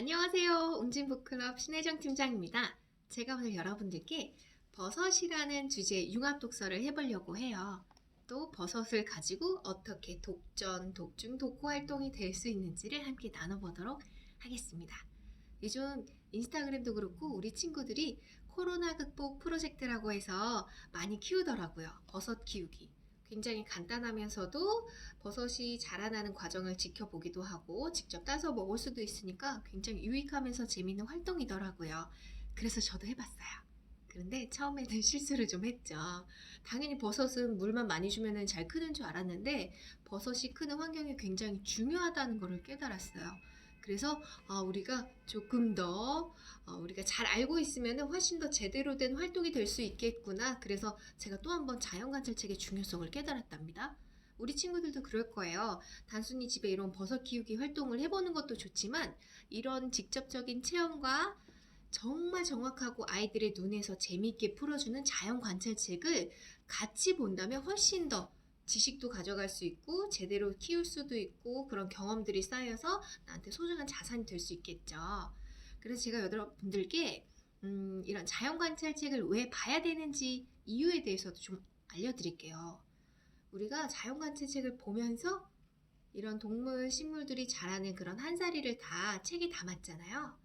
안녕하세요. 웅진북클럽 신혜정 팀장입니다. 제가 오늘 여러분들께 버섯이라는 주제 융합 독서를 해보려고 해요. 또 버섯을 가지고 어떻게 독전, 독중, 독후 활동이 될 수 있는지를 함께 나눠보도록 하겠습니다. 요즘 인스타그램도 그렇고 우리 친구들이 코로나 극복 프로젝트라고 해서 많이 키우더라고요. 버섯 키우기. 굉장히 간단하면서도 버섯이 자라나는 과정을 지켜보기도 하고 직접 따서 먹을 수도 있으니까 굉장히 유익하면서 재밌는 활동이더라고요. 그래서 저도 해봤어요. 그런데 처음에는 실수를 좀 했죠. 당연히 버섯은 물만 많이 주면 잘 크는 줄 알았는데 버섯이 크는 환경이 굉장히 중요하다는 것을 깨달았어요. 그래서 우리가 조금 더 우리가 잘 알고 있으면 훨씬 더 제대로 된 활동이 될 수 있겠구나. 그래서 제가 또 한 번 자연관찰책의 중요성을 깨달았답니다. 우리 친구들도 그럴 거예요. 단순히 집에 이런 버섯 키우기 활동을 해보는 것도 좋지만 이런 직접적인 체험과 정말 정확하고 아이들의 눈에서 재미있게 풀어주는 자연관찰책을 같이 본다면 훨씬 더 지식도 가져갈 수 있고 제대로 키울 수도 있고 그런 경험들이 쌓여서 나한테 소중한 자산이 될 수 있겠죠. 그래서 제가 여러분들께 이런 자연관찰책을 왜 봐야 되는지 이유에 대해서도 좀 알려드릴게요. 우리가 자연관찰책을 보면서 이런 동물, 식물들이 자라는 그런 한사리를 다 책에 담았잖아요.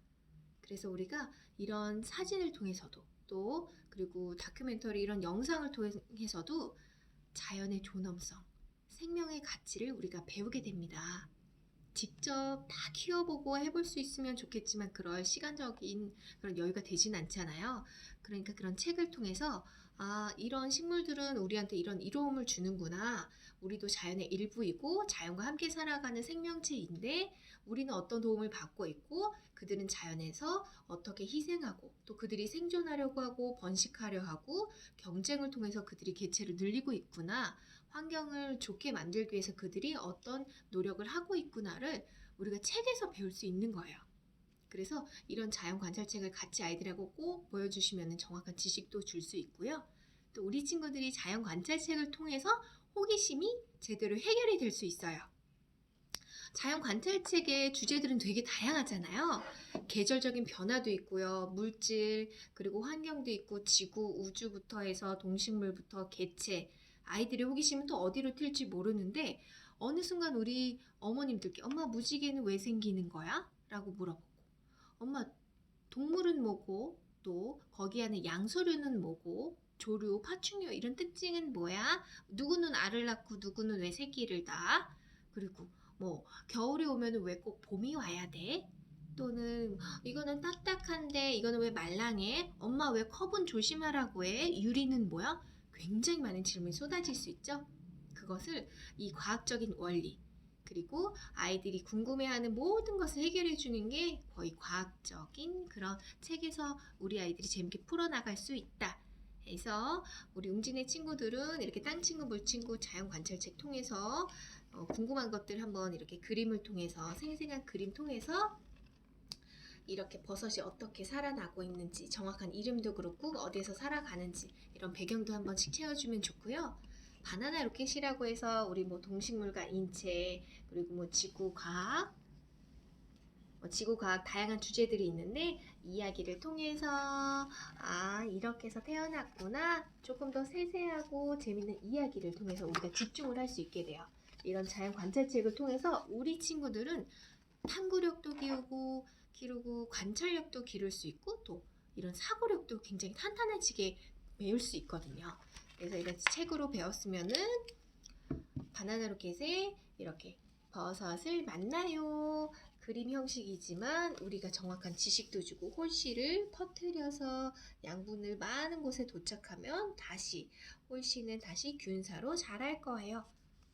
그래서 우리가 이런 사진을 통해서도 또 그리고 다큐멘터리 이런 영상을 통해서도 자연의 존엄성, 생명의 가치를 우리가 배우게 됩니다. 직접 다 키워보고 해볼 수 있으면 좋겠지만 그럴 시간적인 그런 여유가 되진 않잖아요. 그러니까 그런 책을 통해서 이런 식물들은 우리한테 이런 이로움을 주는구나. 우리도 자연의 일부이고 자연과 함께 살아가는 생명체인데 우리는 어떤 도움을 받고 있고 그들은 자연에서 어떻게 희생하고 또 그들이 생존하려고 하고 번식하려 하고 경쟁을 통해서 그들이 개체를 늘리고 있구나. 환경을 좋게 만들기 위해서 그들이 어떤 노력을 하고 있구나를 우리가 책에서 배울 수 있는 거예요. 그래서 이런 자연 관찰책을 같이 아이들하고 꼭 보여주시면 정확한 지식도 줄 수 있고요. 또 우리 친구들이 자연 관찰책을 통해서 호기심이 제대로 해결이 될 수 있어요. 자연 관찰책의 주제들은 되게 다양하잖아요. 계절적인 변화도 있고요. 물질, 그리고 환경도 있고 지구, 우주부터 해서 동식물부터 개체, 아이들의 호기심은 또 어디로 튈지 모르는데 어느 순간 우리 어머님들께 엄마 무지개는 왜 생기는 거야? 라고 물어보고 엄마 동물은 뭐고 또 거기 안에 양서류는 뭐고 조류, 파충류 이런 특징은 뭐야? 누구는 알을 낳고 누구는 왜 새끼를 낳아? 그리고 뭐 겨울이 오면 왜 꼭 봄이 와야 돼? 또는 이거는 딱딱한데 이거는 왜 말랑해? 엄마 왜 컵은 조심하라고 해? 유리는 뭐야? 굉장히 많은 질문이 쏟아질 수 있죠. 그것을 이 과학적인 원리 그리고 아이들이 궁금해하는 모든 것을 해결해 주는 게 거의 과학적인 그런 책에서 우리 아이들이 재밌게 풀어나갈 수 있다. 해서 우리 웅진의 친구들은 이렇게 땅친구, 물친구, 자연관찰책 통해서 궁금한 것들 한번 이렇게 그림을 통해서 생생한 그림 통해서 이렇게 버섯이 어떻게 살아나고 있는지 정확한 이름도 그렇고 어디에서 살아가는지 이런 배경도 한 번씩 채워주면 좋고요. 바나나 로켓이라고 해서 우리 뭐 동식물과 인체 그리고 뭐 지구과학 지구과학 다양한 주제들이 있는데 이야기를 통해서 이렇게 해서 태어났구나 조금 더 세세하고 재밌는 이야기를 통해서 우리가 집중을 할 수 있게 돼요. 이런 자연 관찰책을 통해서 우리 친구들은 탐구력도 기르고 관찰력도 기를 수 있고 또 이런 사고력도 굉장히 탄탄해지게 배울 수 있거든요. 그래서 이런 책으로 배웠으면은 바나나 로켓에 이렇게 버섯을 만나요. 그림 형식이지만 우리가 정확한 지식도 주고 홀씨를 퍼뜨려서 양분을 많은 곳에 도착하면 홀씨는 다시 균사로 자랄 거예요.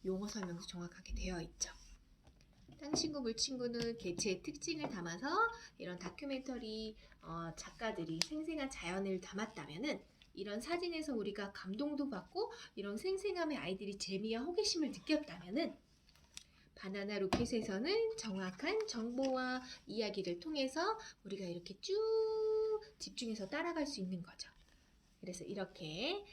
용어 설명도 정확하게 되어 있죠. 땅친구 물친구는 개체의 특징을 담아서 이런 다큐멘터리 작가들이 생생한 자연을 담았다면은 이런 사진에서 우리가 감동도 받고 이런 생생함에 아이들이 재미와 호기심을 느꼈다면은 바나나 로켓에서는 정확한 정보와 이야기를 통해서 우리가 이렇게 쭉 집중해서 따라갈 수 있는 거죠. 그래서 이렇게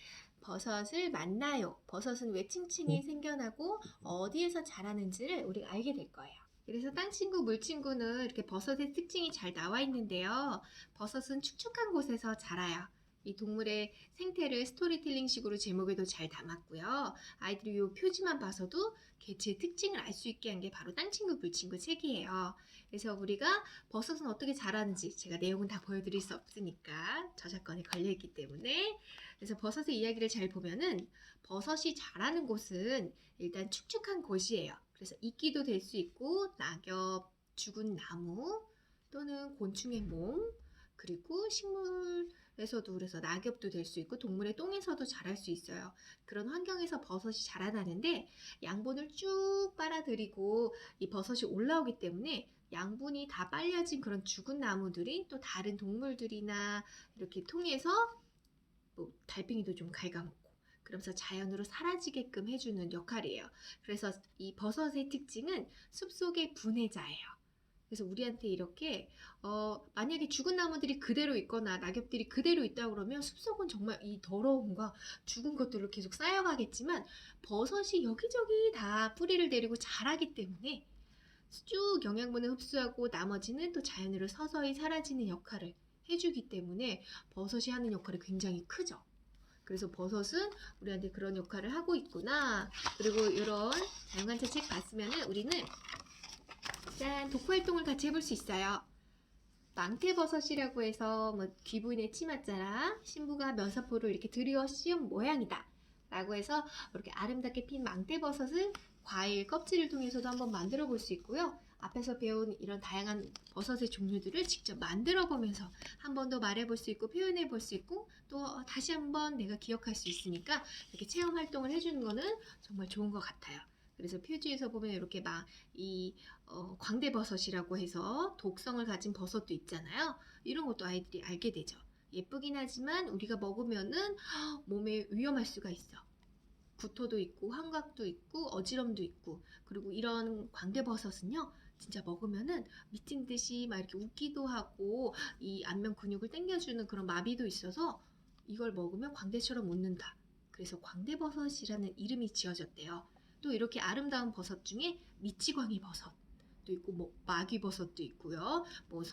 버섯을 만나요. 버섯은 왜 층층이 생겨나고 어디에서 자라는지를 우리가 알게 될 거예요. 그래서 땅친구, 물친구는 이렇게 버섯의 특징이 잘 나와 있는데요. 버섯은 축축한 곳에서 자라요. 이 동물의 생태를 스토리텔링식으로 제목에도 잘 담았고요. 아이들이 이 표지만 봐서도 개체의 특징을 알 수 있게 한 게 바로 땅친구, 물친구 책이에요. 그래서 우리가 버섯은 어떻게 자라는지 제가 내용은 다 보여드릴 수 없으니까 저작권이 걸려있기 때문에 그래서 버섯의 이야기를 잘 보면은 버섯이 자라는 곳은 일단 축축한 곳이에요. 그래서 이끼도 될 수 있고 낙엽, 죽은 나무 또는 곤충의 몸 그리고 식물에서도 그래서 낙엽도 될 수 있고 동물의 똥에서도 자랄 수 있어요. 그런 환경에서 버섯이 자라나는데 양분을 쭉 빨아들이고 이 버섯이 올라오기 때문에 양분이 다 빨려진 그런 죽은 나무들이 또 다른 동물들이나 이렇게 통해서 뭐 달팽이도 좀 갉아먹고 그러면서 자연으로 사라지게끔 해주는 역할이에요. 그래서 이 버섯의 특징은 숲속의 분해자예요. 그래서 우리한테 이렇게 만약에 죽은 나무들이 그대로 있거나 낙엽들이 그대로 있다 그러면 숲속은 정말 이 더러움과 죽은 것들로 계속 쌓여가겠지만 버섯이 여기저기 다 뿌리를 내리고 자라기 때문에 쭉 영양분을 흡수하고 나머지는 또 자연으로 서서히 사라지는 역할을 해주기 때문에 버섯이 하는 역할이 굉장히 크죠. 그래서 버섯은 우리한테 그런 역할을 하고 있구나. 그리고 이런 자연관찰 책 봤으면은 우리는 짠 독후활동을 같이 해볼 수 있어요. 망태버섯이라고 해서 뭐 귀부인의 치맛자락, 신부가 면사포를 이렇게 들여 씌운 모양이다 라고 해서 이렇게 아름답게 핀 망태버섯을 과일 껍질을 통해서도 한번 만들어 볼 수 있고요. 앞에서 배운 이런 다양한 버섯의 종류들을 직접 만들어 보면서 한 번 더 말해 볼 수 있고 표현해 볼 수 있고 또 다시 한번 내가 기억할 수 있으니까 이렇게 체험 활동을 해주는 거는 정말 좋은 것 같아요. 그래서 표지에서 보면 이렇게 막 이 광대버섯이라고 해서 독성을 가진 버섯도 있잖아요. 이런 것도 아이들이 알게 되죠. 예쁘긴 하지만 우리가 먹으면은 몸에 위험할 수가 있어. 구토도 있고 환각도 있고 어지럼도 있고 그리고 이런 광대버섯은요 진짜 먹으면은 미친 듯이 막 이렇게 웃기도 하고 이 안면 근육을 당겨주는 그런 마비도 있어서 이걸 먹으면 광대처럼 웃는다. 그래서 광대버섯이라는 이름이 지어졌대요. 또 이렇게 아름다운 버섯 중에 미치광이 버섯도 있고 뭐 마귀버섯도 있고요. 뭐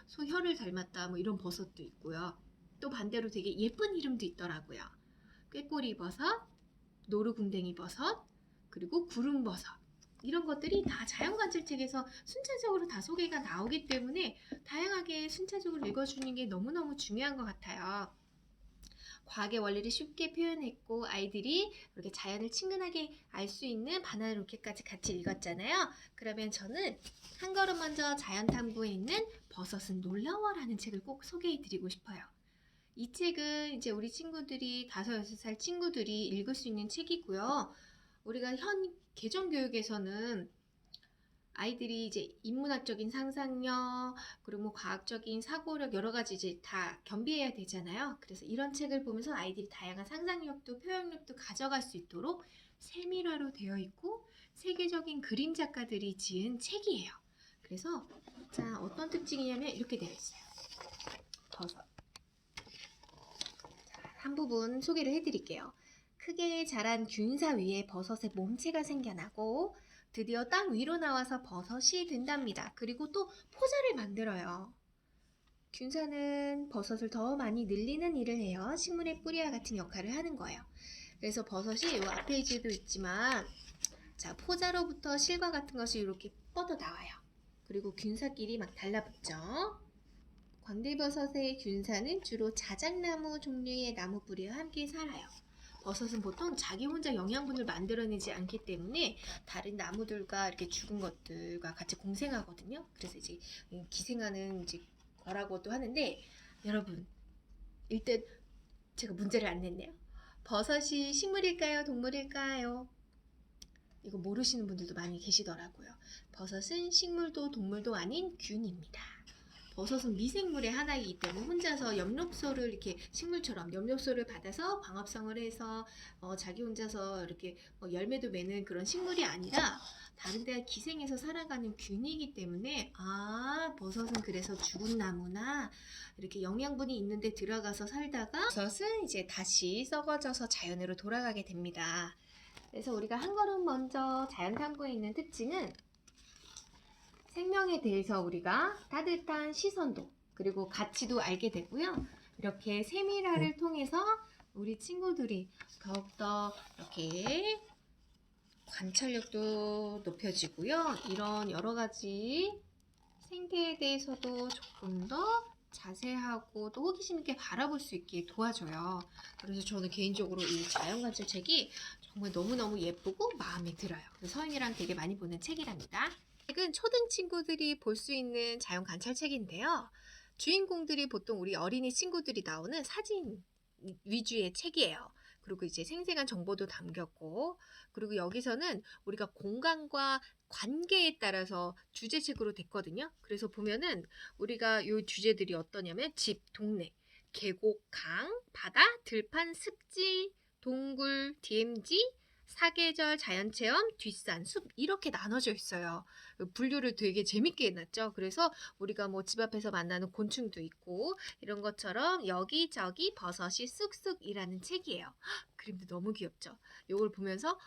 소혀를 닮았다 뭐 이런 버섯도 있고요. 또 반대로 되게 예쁜 이름도 있더라고요. 꾀꼬리 버섯, 노루궁뎅이 버섯, 그리고 구름버섯 이런 것들이 다 자연관찰책에서 순차적으로 다 소개가 나오기 때문에 다양하게 순차적으로 읽어주는 게 너무너무 중요한 것 같아요. 과학의 원리를 쉽게 표현했고 아이들이 이렇게 자연을 친근하게 알 수 있는 바나나 로켓까지 같이 읽었잖아요. 그러면 저는 한 걸음 먼저 자연 탐구에 있는 버섯은 놀라워라는 책을 꼭 소개해 드리고 싶어요. 이 책은 이제 우리 친구들이 5-6살 친구들이 읽을 수 있는 책이고요. 우리가 현 개정교육에서는 아이들이 이제 인문학적인 상상력, 그리고 뭐 과학적인 사고력 여러 가지 이제 다 겸비해야 되잖아요. 그래서 이런 책을 보면서 아이들이 다양한 상상력도 표현력도 가져갈 수 있도록 세밀화로 되어 있고 세계적인 그림 작가들이 지은 책이에요. 그래서 자 어떤 특징이냐면 이렇게 되어 있어요. 버섯. 한 부분 소개를 해드릴게요. 크게 자란 균사 위에 버섯의 몸체가 생겨나고 드디어 땅 위로 나와서 버섯이 된답니다. 그리고 또 포자를 만들어요. 균사는 버섯을 더 많이 늘리는 일을 해요. 식물의 뿌리와 같은 역할을 하는 거예요. 그래서 버섯이 이 앞페이지에도 있지만 자 포자로부터 실과 같은 것이 이렇게 뻗어 나와요. 그리고 균사끼리 막 달라붙죠. 광대버섯의 균사는 주로 자작나무 종류의 나무 뿌리와 함께 살아요. 버섯은 보통 자기 혼자 영양분을 만들어내지 않기 때문에 다른 나무들과 이렇게 죽은 것들과 같이 공생하거든요. 그래서 이제 기생하는 이제 거라고도 하는데 여러분 일단 제가 문제를 안 냈네요. 버섯이 식물일까요? 동물일까요? 이거 모르시는 분들도 많이 계시더라고요. 버섯은 식물도 동물도 아닌 균입니다. 버섯은 미생물의 하나이기 때문에 혼자서 엽록소를 이렇게 식물처럼 엽록소를 받아서 광합성을 해서 자기 혼자서 이렇게 열매도 맺는 그런 식물이 아니라 다른 데 기생해서 살아가는 균이기 때문에 아 버섯은 그래서 죽은 나무나 이렇게 영양분이 있는데 들어가서 살다가 버섯은 이제 다시 썩어져서 자연으로 돌아가게 됩니다. 그래서 우리가 한 걸음 먼저 자연 탐구에 있는 특징은 생명에 대해서 우리가 따뜻한 시선도 그리고 가치도 알게 되고요. 이렇게 세밀화를 통해서 우리 친구들이 더욱더 이렇게 관찰력도 높여지고요. 이런 여러 가지 생태에 대해서도 조금 더 자세하고 또 호기심 있게 바라볼 수 있게 도와줘요. 그래서 저는 개인적으로 이 자연관찰책이 정말 너무너무 예쁘고 마음에 들어요. 그래서 서인이랑 되게 많이 보는 책이랍니다. 책은 초등 친구들이 볼 수 있는 자연관찰책인데요. 주인공들이 보통 우리 어린이 친구들이 나오는 사진 위주의 책이에요. 그리고 이제 생생한 정보도 담겼고, 그리고 여기서는 우리가 공간과 관계에 따라서 주제책으로 됐거든요. 그래서 보면은 우리가 이 주제들이 어떠냐면 집, 동네, 계곡, 강, 바다, 들판, 습지, 동굴, DMZ, 사계절, 자연체험, 뒷산, 숲 이렇게 나눠져 있어요. 분류를 되게 재밌게 해놨죠. 그래서 우리가 뭐 집 앞에서 만나는 곤충도 있고 이런 것처럼 여기저기 버섯이 쑥쑥이라는 책이에요. 그림도 너무 귀엽죠. 이걸 보면서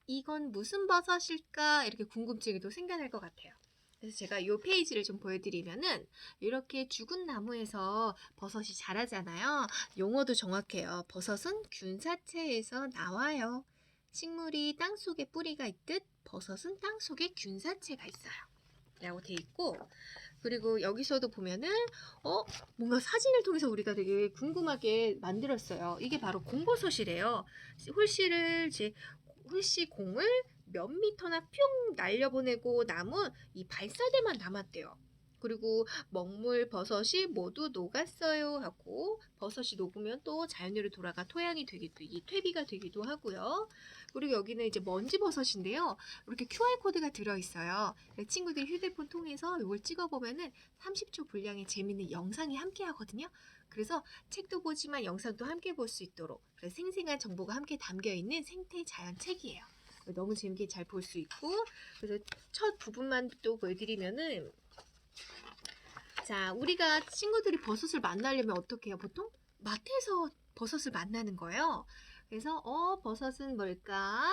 이건 무슨 버섯일까 이렇게 궁금증이 또 생겨날 것 같아요. 그래서 제가 이 페이지를 좀 보여드리면은 이렇게 죽은 나무에서 버섯이 자라잖아요. 용어도 정확해요. 버섯은 균사체에서 나와요. 식물이 땅속에 뿌리가 있듯 버섯은 땅속에 균사체가 있어요. 라고 돼 있고, 그리고 여기서도 보면은 뭔가 사진을 통해서 우리가 되게 궁금하게 만들었어요. 이게 바로 공버섯이래요. 홀씨 공을 몇 미터나 뿅 날려보내고 남은 이 발사대만 남았대요. 그리고 먹물 버섯이 모두 녹았어요 하고, 버섯이 녹으면 또 자연으로 돌아가 토양이 되기도, 이 퇴비가 되기도 하고요. 그리고 여기는 이제 먼지 버섯인데요. 이렇게 QR코드가 들어있어요. 친구들이 휴대폰 통해서 이걸 찍어보면은 30초 분량의 재밌는 영상이 함께 하거든요. 그래서 책도 보지만 영상도 함께 볼 수 있도록 생생한 정보가 함께 담겨있는 생태 자연 책이에요. 너무 재밌게 잘 볼 수 있고, 그래서 첫 부분만 또 보여드리면은, 자, 우리가 친구들이 버섯을 만나려면 어떻게 해요? 보통 마트에서 버섯을 만나는 거예요. 그래서 버섯은 뭘까?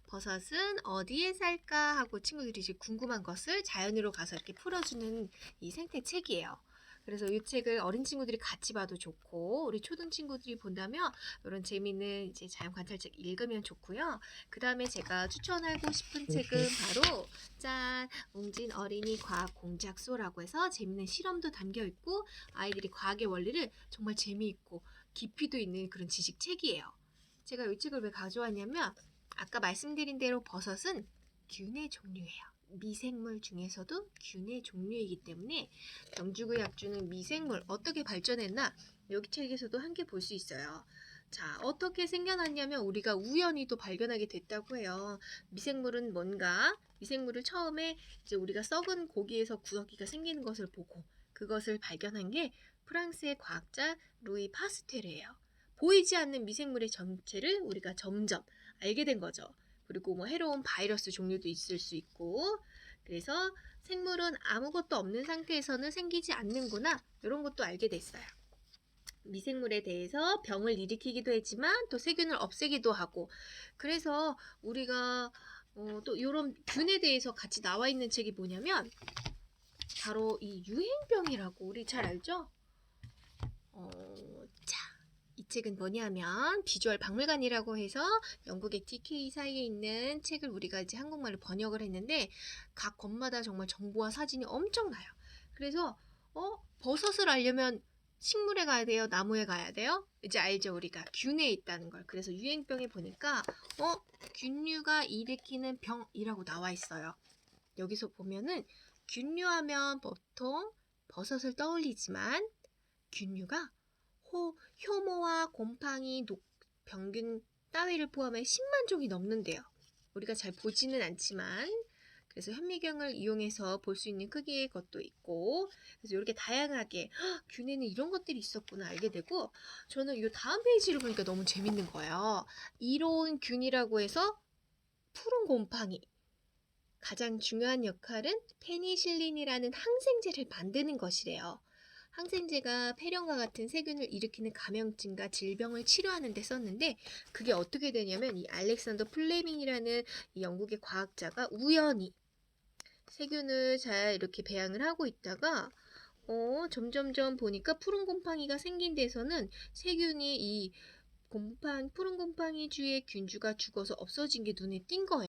버섯은 어디에 살까? 하고 친구들이 이제 궁금한 것을 자연으로 가서 이렇게 풀어주는 이 생태 책이에요. 그래서 이 책을 어린 친구들이 같이 봐도 좋고, 우리 초등 친구들이 본다면 이런 재미있는 이제 자연 관찰책 읽으면 좋고요. 그 다음에 제가 추천하고 싶은 책은 바로 짠! 웅진 어린이 과학 공작소라고 해서 재미있는 실험도 담겨 있고 아이들이 과학의 원리를 정말 재미있고 깊이도 있는 그런 지식 책이에요. 제가 이 책을 왜 가져왔냐면 아까 말씀드린 대로 버섯은 균의 종류예요. 미생물 중에서도 균의 종류이기 때문에 병주고 약주는 미생물 어떻게 발전했나 여기 책에서도 함께 볼 수 있어요. 자, 어떻게 생겨났냐면 우리가 우연히 또 발견하게 됐다고 해요. 미생물은 뭔가? 미생물을 처음에 이제 우리가 썩은 고기에서 구더기가 생기는 것을 보고 그것을 발견한 게 프랑스의 과학자 루이 파스테르예요. 보이지 않는 미생물의 정체를 우리가 점점 알게 된 거죠. 그리고 뭐 해로운 바이러스 종류도 있을 수 있고, 그래서 생물은 아무것도 없는 상태에서는 생기지 않는구나 이런 것도 알게 됐어요. 미생물에 대해서 병을 일으키기도 했지만 또 세균을 없애기도 하고, 그래서 우리가 또 이런 균에 대해서 같이 나와 있는 책이 뭐냐면 바로 이 유행병이라고 우리 잘 알죠? 자, 이 책은 뭐냐면 비주얼 박물관이라고 해서 영국의 DK 사이에 있는 책을 우리가 이제 한국말로 번역을 했는데 각 권마다 정말 정보와 사진이 엄청나요. 그래서 버섯을 알려면 식물에 가야 돼요? 나무에 가야 돼요? 이제 알죠, 우리가 균에 있다는 걸. 그래서 유행병에 보니까 균류가 일으키는 병이라고 나와 있어요. 여기서 보면은 균류하면 보통 버섯을 떠올리지만 균류가 효모와 곰팡이, 병균 따위를 포함해 10만 종이 넘는데요. 우리가 잘 보지는 않지만 그래서 현미경을 이용해서 볼 수 있는 크기의 것도 있고, 그래서 이렇게 다양하게 균에는 이런 것들이 있었구나 알게 되고, 저는 이 다음 페이지를 보니까 너무 재밌는 거예요. 이로운 균이라고 해서 푸른 곰팡이. 가장 중요한 역할은 페니실린이라는 항생제를 만드는 것이래요. 항생제가 폐렴과 같은 세균을 일으키는 감염증과 질병을 치료하는 데 썼는데 그게 어떻게 되냐면 이 알렉산더 플레밍이라는 이 영국의 과학자가 우연히 세균을 잘 이렇게 배양을 하고 있다가 점점점 보니까 푸른 곰팡이가 생긴 데서는 세균이 이 푸른 곰팡이 주위의 균주가 죽어서 없어진 게 눈에 띈 거예요.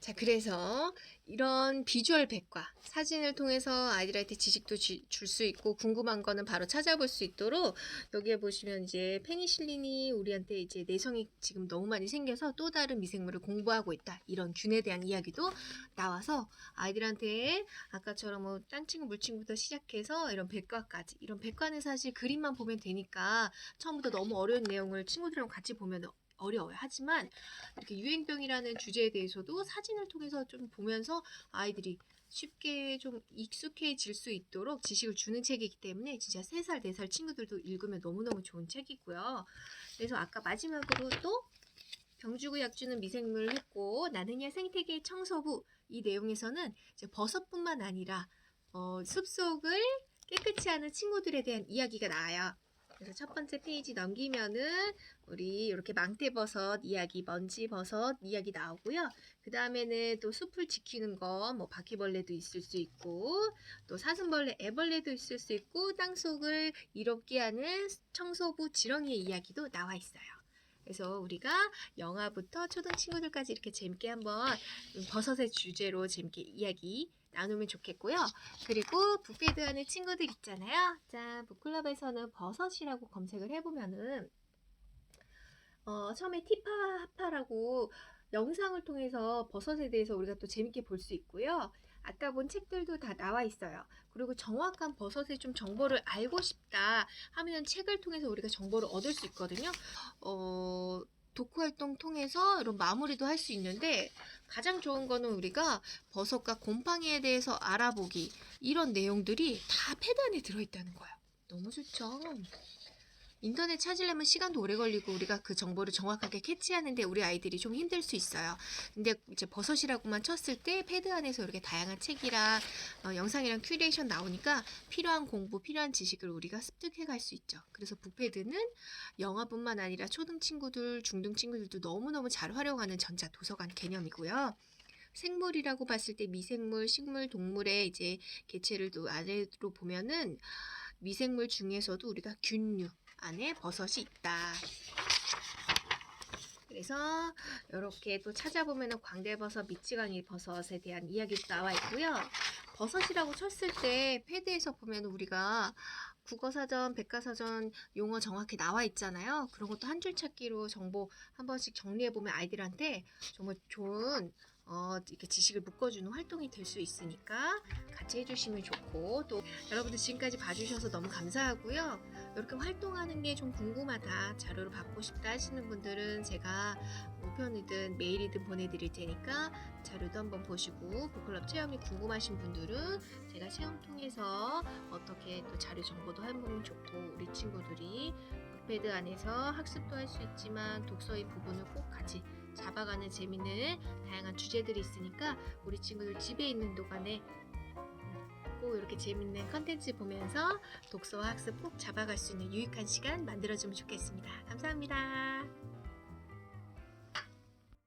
자, 그래서 이런 비주얼 백과 사진을 통해서 아이들한테 지식도 줄 수 있고 궁금한 거는 바로 찾아볼 수 있도록 여기에 보시면 이제 페니실린이 우리한테 이제 내성이 지금 너무 많이 생겨서 또 다른 미생물을 공부하고 있다. 이런 균에 대한 이야기도 나와서 아이들한테 아까처럼 뭐 땅친구 물친구부터 시작해서 이런 백과까지, 이런 백과는 사실 그림만 보면 되니까 처음부터 너무 어려운 내용을 친구들이랑 같이 보면 어려워요. 하지만 이렇게 유행병이라는 주제에 대해서도 사진을 통해서 좀 보면서 아이들이 쉽게 좀 익숙해질 수 있도록 지식을 주는 책이기 때문에 진짜 3살, 4살 친구들도 읽으면 너무너무 좋은 책이고요. 그래서 아까 마지막으로 또 병주고 약주는 미생물 했고 나는야 생태계 청소부, 이 내용에서는 이제 버섯뿐만 아니라 숲속을 깨끗이 하는 친구들에 대한 이야기가 나와요. 그래서 첫 번째 페이지 넘기면은 우리 이렇게 망태버섯 이야기, 먼지버섯 이야기 나오고요. 그 다음에는 또 숲을 지키는 거, 뭐 바퀴벌레도 있을 수 있고, 또 사슴벌레, 애벌레도 있을 수 있고, 땅속을 이롭게 하는 청소부 지렁이의 이야기도 나와 있어요. 그래서 우리가 영화부터 초등 친구들까지 이렇게 재밌게 한번 버섯의 주제로 재밌게 이야기 나누면 좋겠고요. 그리고 북패드 하는 친구들 있잖아요. 자, 북클럽에서는 버섯이라고 검색을 해보면은 처음에 티파하파라고 영상을 통해서 버섯에 대해서 우리가 또 재밌게 볼 수 있고요. 아까 본 책들도 다 나와 있어요. 그리고 정확한 버섯의 좀 정보를 알고 싶다 하면 책을 통해서 우리가 정보를 얻을 수 있거든요. 독후 활동 통해서 이런 마무리도 할 수 있는데 가장 좋은 거는 우리가 버섯과 곰팡이에 대해서 알아보기, 이런 내용들이 다 패드 안에 들어있다는 거예요. 너무 좋죠. 인터넷 찾으려면 시간도 오래 걸리고 우리가 그 정보를 정확하게 캐치하는데 우리 아이들이 좀 힘들 수 있어요. 근데 이제 버섯이라고만 쳤을 때 패드 안에서 이렇게 다양한 책이랑 영상이랑 큐레이션 나오니까 필요한 공부, 필요한 지식을 우리가 습득해 갈 수 있죠. 그래서 북패드는 영어뿐만 아니라 초등 친구들, 중등 친구들도 너무너무 잘 활용하는 전자 도서관 개념이고요. 생물이라고 봤을 때 미생물, 식물, 동물의 이제 개체를 또 아래로 보면은 미생물 중에서도 우리가 균류 안에 버섯이 있다. 그래서 이렇게 또 찾아보면 광대버섯, 미치광이 버섯에 대한 이야기도 나와 있고요. 버섯이라고 쳤을 때 패드에서 보면 우리가 국어사전, 백과사전 용어 정확히 나와 있잖아요. 그런 것도 한 줄 찾기로 정보 한 번씩 정리해보면 아이들한테 정말 좋은 이렇게 지식을 묶어주는 활동이 될 수 있으니까 같이 해주시면 좋고, 또 여러분들 지금까지 봐주셔서 너무 감사하고요. 이렇게 활동하는 게 좀 궁금하다, 자료를 받고 싶다 하시는 분들은 제가 우편이든 메일이든 보내드릴 테니까 자료도 한번 보시고, 북클럽 체험이 궁금하신 분들은 제가 체험 통해서 어떻게 또 자료 정보도 해보면 좋고, 우리 친구들이 북패드 안에서 학습도 할 수 있지만 독서의 부분을 꼭 같이 잡아가는 재미있는 다양한 주제들이 있으니까 우리 친구들 집에 있는 동안에 꼭 이렇게 재밌는 컨텐츠 보면서 독서와 학습 꼭 잡아갈 수 있는 유익한 시간 만들어주면 좋겠습니다. 감사합니다.